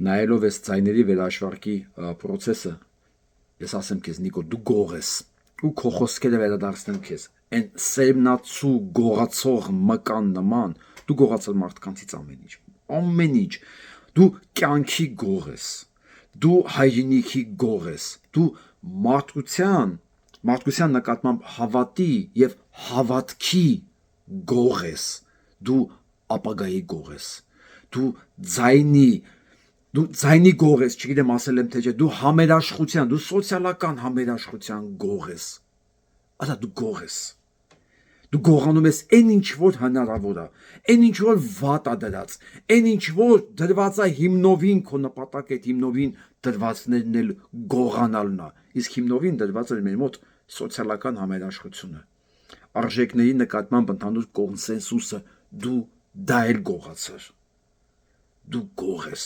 նայելով այս ձայների վերաշվարկի process-ը, ես ասեմ քեզ Նիկո, դու գող ես, ու քո խոսքերը վերադարձնեմ քեզ, այն սերմնացու գողացող մկան նման, դու գողացել մարդկանցից ամեն ինչ, դու կյանքի գող ես, դու հայրենիքի գող ես, դու մարդկության նկատմամբ հավատի եւ հավատքի գող ես, դու ապագայի գող ես, դու ձայնի գող ես, չգիտեմ ասել եմ թե չէ, դու համերաշխության, դու սոցիալական համերաշխության գող ես, ադա դու գող ես, դու գողանում ես այն ինչ որ հնարավոր է, այն ինչ որ վատ է դրած, այն ինչ որ դրված է հիմնովին, քո նպատակ այդ հիմնովին դրվածներն էլ գողանալն է, իսկ հիմնովին դրված է մեր մոտ սոցիալական համերաշխությունը, արժեքների նկատմամբ ընդհանուր կոնսենսուսը, դու դա էլ գողացար, դու գող ես